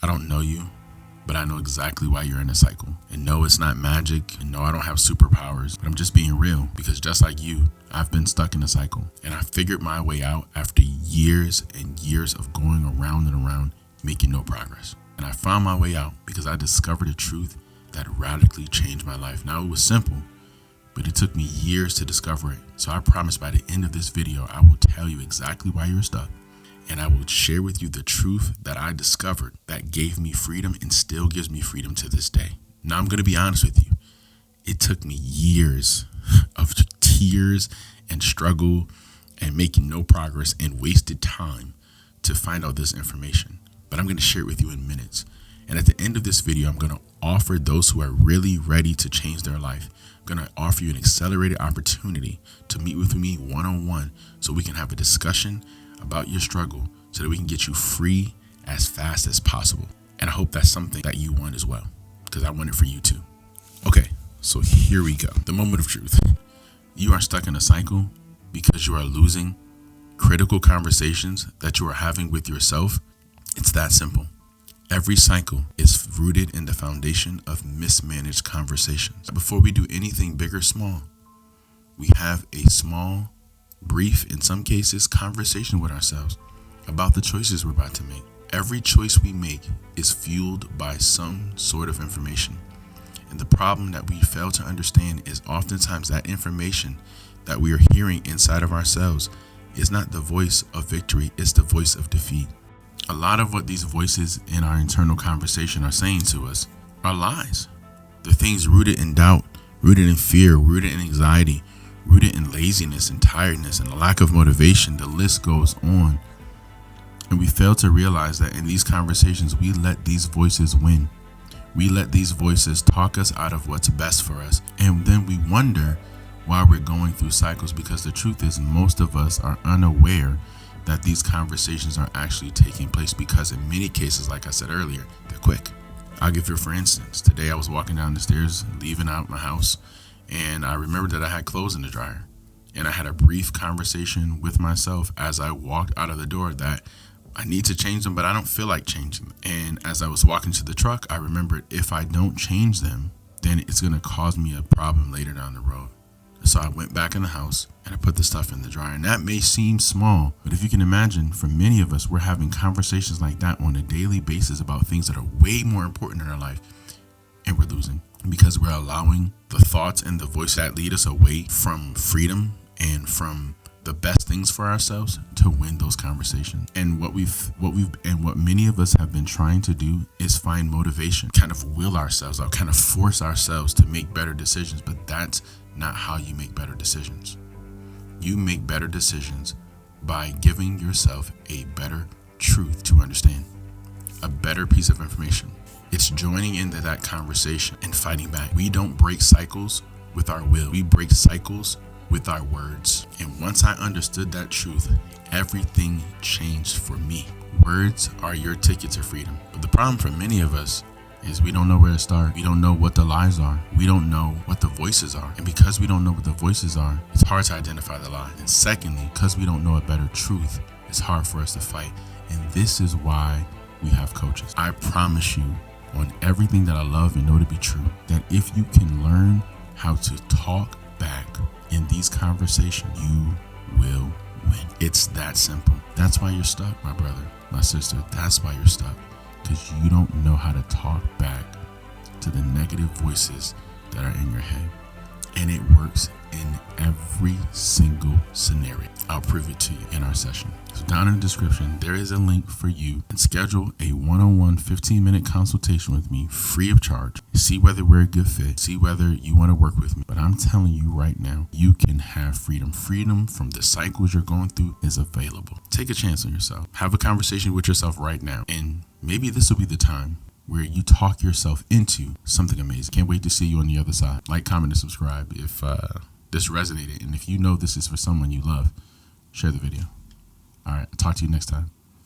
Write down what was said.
don't know you, but I know exactly why you're in a cycle. And no, it's not magic. And no, I don't have superpowers, but I'm just being real, because just like you, I've been stuck in a cycle, and I figured my way out after years and years of going around and around, making no progress. And I found my way out because I discovered a truth that radically changed my life. Now, it was simple, but it took me years to discover it. So I promise by the end of this video, I will tell you exactly why you're stuck. And I will share with you the truth that I discovered that gave me freedom and still gives me freedom to this day. Now, I'm going to be honest with you. It took me years of tears and struggle and making no progress and wasted time to find out this information. But I'm going to share it with you in minutes. And at the end of this video, I'm going to offer those who are really ready to change their life. I'm going to offer you an accelerated opportunity to meet with me one-on-one so we can have a discussion about your struggle so that we can get you free as fast as possible. And I hope that's something that you want as well, because I want it for you too. Okay, so here we go. The moment of truth. You are stuck in a cycle because you are losing critical conversations that you are having with yourself. It's that simple. Every cycle is rooted in the foundation of mismanaged conversations. Before we do anything big or small, we have a small, brief, in some cases, conversation with ourselves about the choices we're about to make. Every choice we make is fueled by some sort of information. And the problem that we fail to understand is oftentimes that information that we are hearing inside of ourselves is not the voice of victory, it's the voice of defeat. A lot of what these voices in our internal conversation are saying to us are lies. They're things rooted in doubt, rooted in fear, rooted in anxiety, rooted in laziness and tiredness and a lack of motivation. The list goes on. And we fail to realize that in these conversations, we let these voices win. We let these voices talk us out of what's best for us. And then we wonder why we're going through cycles, because the truth is most of us are unaware that these conversations are actually taking place, because in many cases, like I said earlier, they're quick. I'll give you for instance. Today I was walking down the stairs, leaving out my house, and I remembered that I had clothes in the dryer. And I had a brief conversation with myself as I walked out of the door that I need to change them, but I don't feel like changing them. And as I was walking to the truck, I remembered if I don't change them, then it's going to cause me a problem later down the road. So I went back in the house and I put the stuff in the dryer. And that may seem small, but if you can imagine, for many of us, we're having conversations like that on a daily basis about things that are way more important in our life, and we're losing because we're allowing the thoughts and the voice that lead us away from freedom and from the best things for ourselves to win those conversations. And what many of us have been trying to do is find motivation, kind of will ourselves out, kind of force ourselves to make better decisions. But that's not how you make better decisions. You make better decisions by giving yourself a better truth to understand, a better piece of information. It's joining into that conversation and fighting back. We don't break cycles with our will. We break cycles with our words. And once I understood that truth, everything changed for me. Words are your ticket to freedom. But the problem for many of us is we don't know where to start. We don't know what the lies are. We don't know what the voices are. And because we don't know what the voices are, it's hard to identify the lie. And secondly, because we don't know a better truth, it's hard for us to fight. And this is why we have coaches. I promise you, on everything that I love and know to be true, that if you can learn how to talk back in these conversations, you will win. It's that simple. That's why you're stuck, my brother, my sister. That's why you're stuck. Because you don't know how to talk back to the negative voices that are in your head. And it works in every single scenario. I'll prove it to you in our session. So down in the description, there is a link for you and schedule a one-on-one 15-minute consultation with me free of charge. See whether we're a good fit. See whether you want to work with me. But I'm telling you right now, you can have freedom. Freedom from the cycles you're going through is available. Take a chance on yourself. Have a conversation with yourself right now. And maybe this will be the time where you talk yourself into something amazing. Can't wait to see you on the other side. Like, comment, and subscribe if this resonated. And if you know this is for someone you love, share the video. All right, I'll talk to you next time.